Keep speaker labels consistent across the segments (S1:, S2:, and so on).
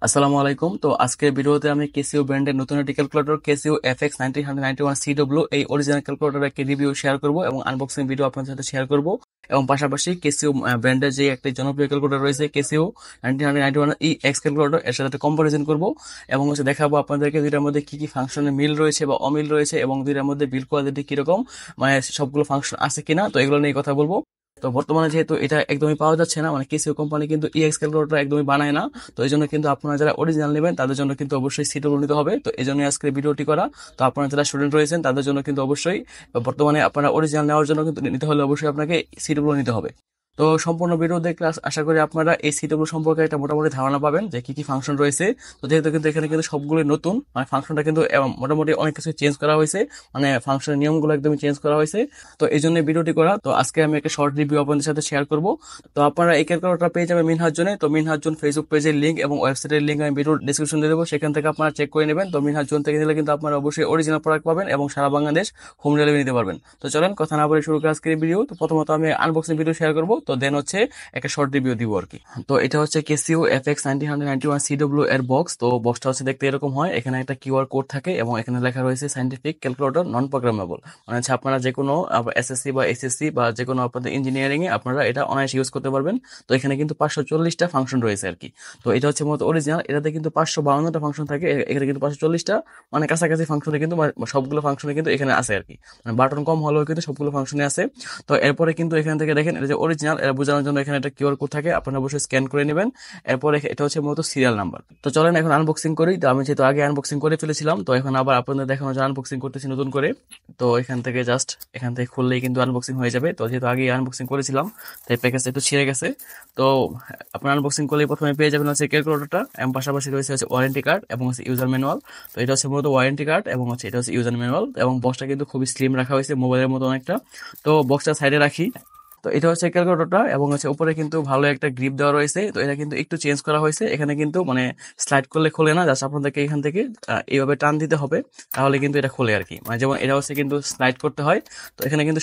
S1: আসসালামু আলাইকুম। তো আজকের ভিডিওতে আমি কেসিও ব্র্যান্ডের নতুন একটি ক্যালকুলেটর কেসিও FX-991Cw এই অরিজিনাল ক্যালকুলেটরের একটি রিভিউ শেয়ার করব এবং আনবক্সিং ভিডিও আপনাদের সাথে শেয়ার করব এবং পাশাপাশি কেসিও ব্র্যান্ডের যে একটি জনপ্রিয় ক্যালকুলেটর রয়েছে কেসিও 1991 ক্যালকুলেটর এর সাথে কম্পারিজন করব এবং দেখাবো আপনাদেরকে দুইটার মধ্যে কি কি ফাংশনের মিল রয়েছে বা অমিল রয়েছে এবং দুইটার মধ্যে বিল কোয়ালিটি কিরকম, সবগুলো ফাংশন আছে কিনা, তো এগুলো নিয়ে কথা বলবো। তো বর্তমানে যেহেতু এটা একদমই পাওয়া যাচ্ছে না, কেসিও কোম্পানি কিন্তু ইএক্স ক্যালকুলেটর একদমই বানায় না, তো এই জন্য কিন্তু আপনারা যারা অরিজিনাল নেবেন তাদের জন্য কিন্তু অবশ্যই সিটেবল নিতে হবে। তো এই জন্য আজকে ভিডিওটি করা। তো আপনারা যারা স্টুডেন্ট রয়েছেন তাদের জন্য কিন্তু অবশ্যই বর্তমানে আপনারা অরিজিনাল নেওয়ার জন্য কিন্তু নিতে হলে অবশ্যই আপনাকে সিটেবল নিতে হবে। তো সম্পূর্ণ ভিডিও দেখলে আশা করি আপনারা এই সিটেবল সম্পর্কে একটা মোটামুটি ধারণা পাবেন যে কি কি ফাংশন রয়েছে। তো যেহেতু কিন্তু এখানে কিন্তু সবগুলোই নতুন, ফাংশনটা কিন্তু মোটামুটি অনেক কিছু চেঞ্জ করা হয়েছে, ফাংশনের নিয়মগুলো একদমই চেঞ্জ করা হয়েছে। তো এই জন্য ভিডিওটি করা। তো আজকে আমি একটা শর্ট রিভিউ আপনাদের সাথে শেয়ার করব। তো আপনারা এই ক্যালকুলেটরটা পেয়ে যাবেন মিনহাজ জোনে। তো মিনহাজ জোন ফেসবুক পেজের লিঙ্ক এবং ওয়েবসাইটের লিঙ্ক আমি ভিডিও ডিসক্রিপশন দিয়ে দেবো, সেখান থেকে আপনারা চেক করে নেবেন। তো মিনহাজ জোন থেকে নিলে কিন্তু আপনারা অবশ্যই অরিজিনাল প্রোডাক্ট পাবেন এবং সারা বাংলাদেশ হোম ডেলিভারি নিতে পারবেন। তো চলেন কথা না বলে শুরু করি আজকের ভিডিও। তো প্রথমত আমি আনবক্সিং ভিডিও শেয়ার করব, তো দেন হচ্ছে একটা শর্ট রিভিউ দিব আর কি। তো এটা হচ্ছে কেসিও FX-991Cw এর বক্স। তো বক্সটা হচ্ছে দেখতে এরকম হয়, এখানে একটা কিউআর কোড থাকে এবং এখানে লেখা রয়েছে সাইন্টিফিক ক্যালকুলেটর নন প্রোগ্রামেবল, মানে হচ্ছে আপনারা যে কোনো এসএসসি বা এসএসসি বা যে কোনো আপনাদের ইঞ্জিনিয়ারিং এ আপনারা এটা অনায়াসে ইউজ করতে পারবেন। তো এখানে কিন্তু 540টা ফাংশন রয়েছে আর কি। তো এটা হচ্ছে মূলত অরিজিনাল, এটাতে কিন্তু 552টা ফাংশন থাকে, এখানে কিন্তু 540টা, মানে কাছাকাছি ফাংশনে কিন্তু সবগুলো ফাংশনে কিন্তু এখানে আছে আর কি। মানে বাটন কম হলেও কিন্তু সবগুলো ফাংশনে আছে। তো এরপরে কিন্তু এখান থেকে দেখেন এটা যে অরিজিনাল, এটা বোঝানোর জন্য এখানে একটা কিউআর কোড থাকে, আপনারা অবশ্যই স্ক্যান করে নেবেন। এরপরে এটা হচ্ছে মূলত সিরিয়াল নাম্বার। তো চলেন এখন আনবক্সিং করি। তো আমি যেহেতু আগে আনবক্সিং করে ফেলেছিলাম, তো এখন আবার আপনাদের দেখানোর জন্য আনবক্সিং করতেছি নতুন করে। তো এখান থেকে খুললেই কিন্তু আনবক্সিং হয়ে যাবে। তো যেহেতু আগে আনবক্সিং করেছিলাম তাই প্যাকেজটা একটু ছিঁড়ে গেছে। তো আপনার আনবক্সিং করলেই প্রথমে পেয়ে যাবেন হচ্ছে ক্যালকুলেটরটা এবং পাশাপাশি রয়েছে হচ্ছে ওয়ারেন্টি কার্ড এবং হচ্ছে ইউজার ম্যানুয়াল। তো এটা হচ্ছে মূলত ওয়ারেন্টি কার্ড এবং হচ্ছে এটা হচ্ছে ইউজার ম্যানুয়াল, এবং বক্সটা কিন্তু খুবই স্লিম রাখা হয়েছে, মোবাইলের মতো অনেকটা। তো বক্সটা সাইডে রাখি। তো এটা হচ্ছে ক্যালকুলেটরটা এবং হচ্ছে উপরে কিন্তু ভালো একটা গ্রিপ দেওয়া রয়েছে। তো এটা কিন্তু একটু চেঞ্জ করা হয়েছে, এখানে কিন্তু স্লাইড করলে খোলে না, জাস্ট আপনাদেরকে এখান থেকে এইভাবে টান দিতে হবে, তাহলে কিন্তু এটা খোলে আর কি। যেমন এটা হচ্ছে কিন্তু স্লাইড করতে হয়। তো এখানে কিন্তু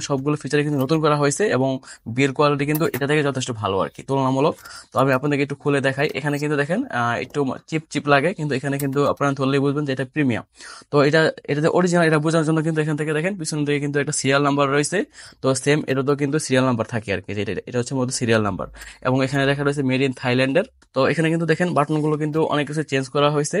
S1: সবগুলো ফিচার কিন্তু নতুন করা হয়েছে এবং বিল কোয়ালিটি কিন্তু এটা থেকে যথেষ্ট ভালো আর কি, তুলনামূলক। তো আমি আপনাদেরকে একটু খুলে দেখাই। এখানে কিন্তু দেখেন একটু চিপ চিপ লাগে, কিন্তু এখানে কিন্তু আপনারা ধরলেই বুঝবেন যে এটা প্রিমিয়াম। তো এটা যে অরিজিনাল এটা বোঝার জন্য কিন্তু এখান থেকে দেখেন পিছন থেকে কিন্তু একটা সিরিয়াল নাম্বার রয়েছে। তো সেম এটা তো কিন্তু সিরিয়াল নাম্বার থাকে আর কি, এটা হচ্ছে মধ্যে সিরিয়াল নাম্বার। এবং এখানে দেখা রয়েছে মেড ইন থাইল্যান্ডের। তো এখানে কিন্তু দেখেন বাটনগুলো কিন্তু অনেক কিছু চেঞ্জ করা হয়েছে,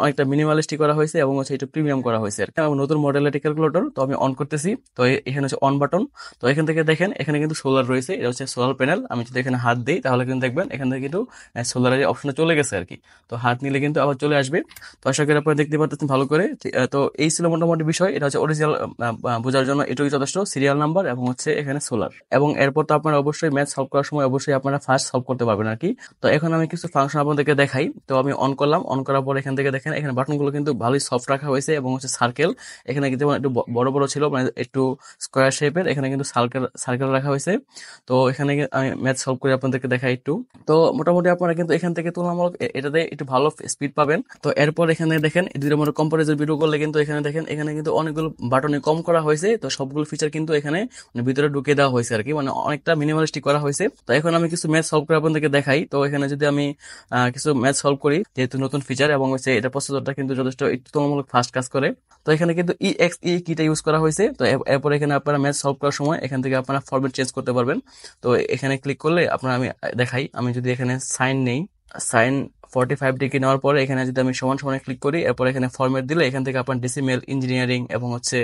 S1: অনেকটা মিনিমালিস্টিক করা হয়েছে এবং হচ্ছে এটা প্রিমিয়াম করা হয়েছে আর কি। নতুন মডেলের ক্যালকুলেটর, তো আমি অন করতেছি। তো এখানে হচ্ছে অন বাটন। তো এখান থেকে দেখেন এখানে কিন্তু সোলার রয়েছে, এটা হচ্ছে সোলার প্যানেল। আমি যদি এখানে হাত দিই তাহলে কিন্তু দেখবেন এখান থেকে কিন্তু সোলারের অপশনে চলে গেছে আর কি। তো হাত নিলে কিন্তু আবার চলে আসবে। তো আশা করি আপনারা দেখতে পাচ্ছেন ভালো করে। তো এই ছিল মোটামুটি বিষয়, এটা হচ্ছে অরিজিনাল বোঝার জন্য এটুকুই যথেষ্ট, সিরিয়াল নাম্বার এবং হচ্ছে এখানে সোলার। এবং এরপর তো আপনারা অবশ্যই ম্যাথ সলভ করার সময় অবশ্যই আপনারা ফার্স্ট সলভ করতে পারবেন আর কি। তো এখন আমি কিছু ফাংশন আপনাদেরকে দেখাই। তো আমি অন করলাম, অন করার পর এখান থেকে দেখেন এখানে বাটনগুলো কিন্তু ভালোই সফট রাখা হয়েছে এবং হচ্ছে সার্কেল, এখানে কিন্তু একটু বড় বড় ছিল, একটু স্কোয়ার শেপের, এখানে কিন্তু সার্কেল সার্কেল রাখা হয়েছে। তো এখানে আমি ম্যাথ সলভ করে আপনাদেরকে দেখাই একটু। তো মোটামুটি আপনারা কিন্তু এখান থেকে তুলনামূলক এটাতে একটু ভালো স্পিড পাবেন। তো এরপর এখানে দেখেন এই দুইটার মধ্যে কম্পারিজন ভিডিও করলে কিন্তু এখানে দেখেন এখানে কিন্তু অনেকগুলো বাটনে কম করা হয়েছে। তো সবগুলো ফিচার কিন্তু এখানে ভিতরে ঢুকে দেওয়া হয়েছে আর কি, অনেকটা মিনিমালিস্টিক করা হয়েছে। তো এখন আমি কিছু ম্যাথ সলভ করে আপনাদেরকে দেখাই। তো এখানে যদি আমি কিছু ম্যাথ সলভ করি, যেহেতু নতুন ফিচার এবং হচ্ছে এটা প্রসেসরটা কিন্তু যথেষ্ট একটু তুলনামূলক ফাস্ট কাজ করে। তো এখানে কিন্তু EXE কিটা ইউজ করা হয়েছে। তো এরপর এখানে আপনারা ম্যাথ সলভ করার সময় এখান থেকে আপনারা ফরম্যাট চেঞ্জ করতে পারবেন। তো এখানে ক্লিক করলে আপনারা, আমি দেখাই, আমি যদি এখানে সাইন নেই, সাইন 45 ডিগ্রি নেওয়ার পরে এখানে যদি আমি সমান সমানে ক্লিক করি, এরপর এখানে ফরম্যাট দিলে এখান থেকে আপনার ডেসিমেল, ইঞ্জিনিয়ারিং এবং হচ্ছে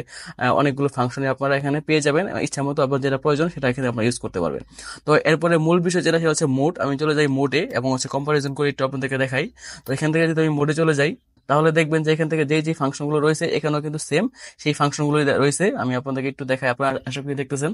S1: অনেকগুলো ফাংশনে আপনারা এখানে পেয়ে যাবেন। ইচ্ছা মতো আপনার যেটা প্রয়োজন সেটা এখানে আপনারা ইউজ করতে পারবেন। তো এরপরে মূল বিষয় যেটা সেটা হচ্ছে মোড। আমি চলে যাই মোডে এবং হচ্ছে কম্পারিজন করে একটু আপনাদেরকে দেখাই। তো এখান থেকে যদি আমি মোডে চলে যাই তাহলে দেখবেন যে এখান থেকে যে ফাংশনগুলো রয়েছে এখানেও কিন্তু সেম সেই ফাংশনগুলো রয়েছে। আমি আপনাদেরকে একটু দেখাই, আপনারা আশা করি দেখতেছেন।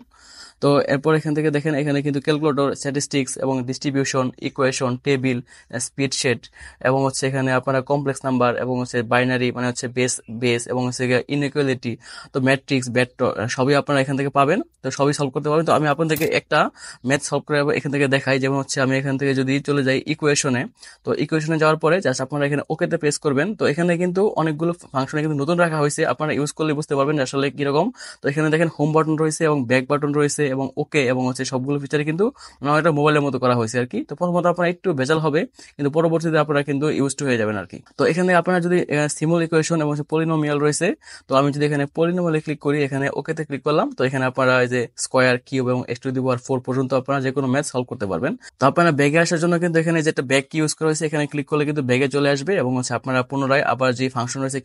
S1: তো এরপর এখান থেকে দেখেন এখানে কিন্তু ক্যালকুলেটর, স্ট্যাটিস্টিক্স এবং ডিস্ট্রিবিউশন, ইকুয়েশন, টেবিল, স্প্রেডশিট এবং হচ্ছে এখানে আপনারা কমপ্লেক্স নাম্বার এবং হচ্ছে বাইনারি, মানে হচ্ছে বেস বেস এবং হচ্ছে ইনইকুয়ালিটি, তো ম্যাট্রিক্স, ভেক্টর, সবই আপনারা এখান থেকে পাবেন। তো সবই সলভ করতে পারবেন। তো আমি আপনাদেরকে একটা ম্যাথ সলভ করে এখান থেকে দেখাই। যেমন হচ্ছে আমি এখান থেকে যদি চলে যাই ইকুয়েশনে, তো ইকুয়েশনে যাওয়ার পরে জাস্ট আপনারা এখানে ওকেতে প্রেস করবেন। তো এখানে কিন্তু অনেকগুলো ফাংশন কিন্তু নতুন রাখা হয়েছে, আপনারা ইউজ করলে বুঝতে পারবেন আসলে কিরকম। তো এখানে দেখেন হোম বাটন রয়েছে এবং ব্যাক বাটন রয়েছে এবং ওকে এবং হচ্ছে সবগুলো ফিচার কিন্তু অনেকটা মোবাইলের মতো করা হয়েছে আর কি। তো প্রথমত আপনার একটু ভেজাল হবে, কিন্তু পরবর্তীতে আপনারা কিন্তু ইউজ টু হয়ে যাবেন আর কি। তো এখানে আপনারা যদি সিমুল ইকুয়েশন এবং পলিনোমিয়াল রয়েছে, তো আমি যদি এখানে পলিনোমিয়ালে ক্লিক করি, এখানে ওকেতে ক্লিক করলাম, তো এখানে আপনারা এই যে স্কোয়ার, কিউব এবং এক্স টু দি পাওয়ার 4 পর্যন্ত আপনারা যে কোনো ম্যাথ সলভ করতে পারবেন। তো আপনারা ব্যাগে আসার জন্য কিন্তু এখানে যেটা ব্যাগ কি ইউজ করা হয়েছে, এখানে ক্লিক করলে কিন্তু ব্যাগে চলে আসবে এবং হচ্ছে আপনারা পুনরায় আবার যে ফাংশন রয়েছে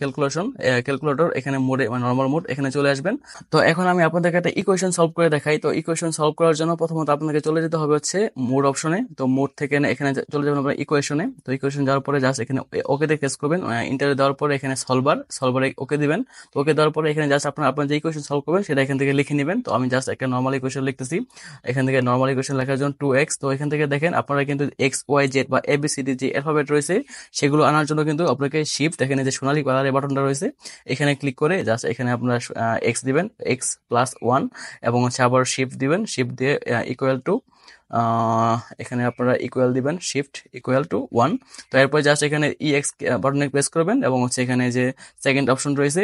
S1: ক্যালকুলেটর এখানে মোডে মানে নর্মাল মোড এখানে চলে আসবেন। তো এখন আমি আপনাদেরকে একটা ইকুয়েশন সলভ করে দেখাই। তো ইকুয়েশন সলভ করার জন্য প্রথমত আপনাকে চলে যেতে হবে হচ্ছে মোড অপশনে। তো মোড থেকে এখানে চলে যাবেন আপনার ইকুয়েশনে। তো ইকুয়েশন যাওয়ার পরে জাস্ট এখানে ওকে তে প্রেস করবেন, ইন্টারে দেওয়ার পরে এখানে সলভারে ওকে দিবেন। তো ওকে দেওয়ার পরে এখানে জাস্ট আপনার যে ইকুয়েশন সলভ করবেন সেটা এখান থেকে লিখে নেবেন। তো আমি জাস্ট একটা নর্মাল ইকুয়েশন লিখতেছি। এখান থেকে নর্মাল ইকুয়েশন লেখার জন্য 2x, তো এখান থেকে দেখেন আপনারা কিন্তু এক্স ওয়াই জেড বা এবিসিডি যে অ্যালফাবেট রয়েছে সেগুলো আনার জন্য কিন্তু আপনাকে শিফট, এখানে যে সোনালী কালারের বাটনটা রয়েছে এখানে ক্লিক করে জাস্ট এখানে আপনারা এক্স দিবেন, x+1 এবং হচ্ছে আবার শিফট দিবেন, শিফট দিয়ে ইকুয়াল টু এখানে আপনারা ইকুয়াল দিবেন, শিফট ইকুয়াল টু 1। তো এরপর জাস্ট এখানে ইএক্স বাটনে প্রেস করবেন এবং হচ্ছে এখানে যে সেকেন্ড অপশন রয়েছে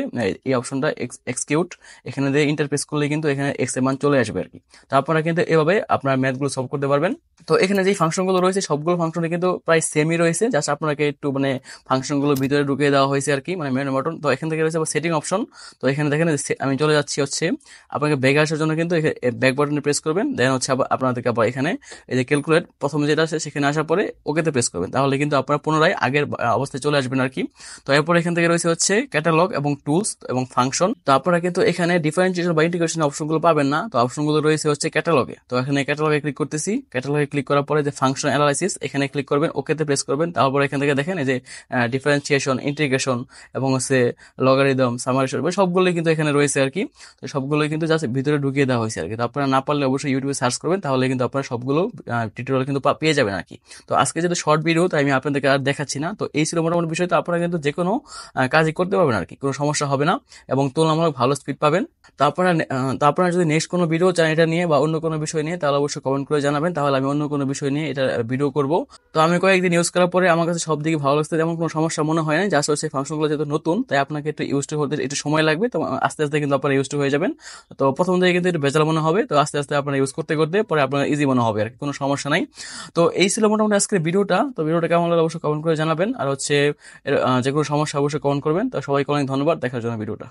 S1: এই অপশনটা এক্সিকিউট, এখানে দিয়ে ইন্টার প্রেস করলে কিন্তু এখানে এক্স এর মান চলে আসবে আর কি। তো আপনারা কিন্তু এভাবে আপনার ম্যাথগুলো সলভ করতে পারবেন। তো এখানে যে ফাংশনগুলো রয়েছে সবগুলো ফাংশনে কিন্তু প্রায় সেমই রয়েছে, জাস্ট আপনাকে একটু মানে ফাংশনগুলো ভিতরে ঢুকিয়ে দেওয়া হয়েছে আর কি, মানে মেনু বাটন। তো এখান থেকে রয়েছে সেটিং অপশন। তো এখানে দেখেন আমি চলে যাচ্ছি হচ্ছে আপনাকে ব্যাগে আসার জন্য কিন্তু ব্যাক বাটনে প্রেস করবেন, দেন হচ্ছে আপনাদেরকে আবার এখানে এই যে ক্যালকুলেট প্রথম যেটা আছে সেখানে আসার পরে ওকেতে প্রেস করবেন, তাহলে কিন্তু আপনারা পুনরায় আগের অবস্থায় চলে আসবেন আর কি। তো এরপর এখান থেকে রয়েছে হচ্ছে ক্যাটালগ এবং টুলস এবং ফাংশন। তো আপনারা কিন্তু এখানে ডিফারেন্সিয়েশন বা ইন্টিগ্রেশন অপশনগুলো পাবেন না, তো অপশনগুলো রয়েছে হচ্ছে ক্যাটালগে। তো এখানে ক্যাটালগে ক্লিক করতেছি, ক্যাটালগে ক্লিক করার পরে যে ফাংশন অ্যানালাইসিস এখানে ক্লিক করবেন, ওকেতে প্রেস করবেন। তারপর এখান থেকে দেখেন এই যে ডিফারেন্সিয়েশন, ইন্টিগ্রেশন এবং হচ্ছে লগারিদম, সামারেশন সবগুলোই কিন্তু এখানে রয়েছে আর কি। তো সবগুলোই কিন্তু জাস্ট ভিতরে ঢুকিয়ে দেওয়া হয়েছে আর কি। তো আপনারা না পারলে অবশ্যই ইউটিউবে সার্চ করবেন, তাহলে কিন্তু আপনারা সবগুলো টিউটোরিয়াল কিন্তু পেয়ে যাবেন আর কি। তো আজকে যেহেতু শর্ট ভিডিও তাই আমি আপনাদেরকে আর দেখাচ্ছি না। তো এই ছিল মোটামুটি বিষয়। তো আপনারা কিন্তু যে কোনো কাজই করতে পারবেন আর কি, কোনো সমস্যা হবে না এবং তুলনামূলক ভালো স্পিড পাবেন। তো আপনারা যদি নেক্সট কোনো ভিডিও চান এটা নিয়ে বা অন্য কোনো বিষয় নিয়ে, তাহলে অবশ্যই কমেন্ট করে জানাবেন, তাহলে আমি অন্য কোনো বিষয় নিয়ে এটা ভিডিও করব। তো আমি কয়েকদিন ইউজ করার পরে আমার কাছে সব দিকে ভালো লাগছে, যেমন কোনো সমস্যা মনে হয় না। জাস্ট হচ্ছে ফাংশনগুলো যেহেতু নতুন তাই আপনাকে একটু ইউজ টু হতে একটু সময় লাগবে, তো আস্তে আস্তে কিন্তু আপনারা ইউজ টু হয়ে যাবেন। তো প্রথম দিকে কিন্তু একটু ভেজাল মনে হবে, তো আস্তে আস্তে আপনারা ইউজ করতে করতে পরে আপনার ইজি মনে হবে আর কি, কোনো সমস্যা নাই। তো এই ছিল মোটামুটি আজকের ভিডিওটা। তো ভিডিওটা কেমন লাগলো অবশ্যই কমেন্ট করে জানাবেন, আর হচ্ছে যে কোনো সমস্যা অবশ্যই কমেন্ট করবেন। তো সবাইকে অনেক ধন্যবাদ দেখার জন্য ভিডিওটা।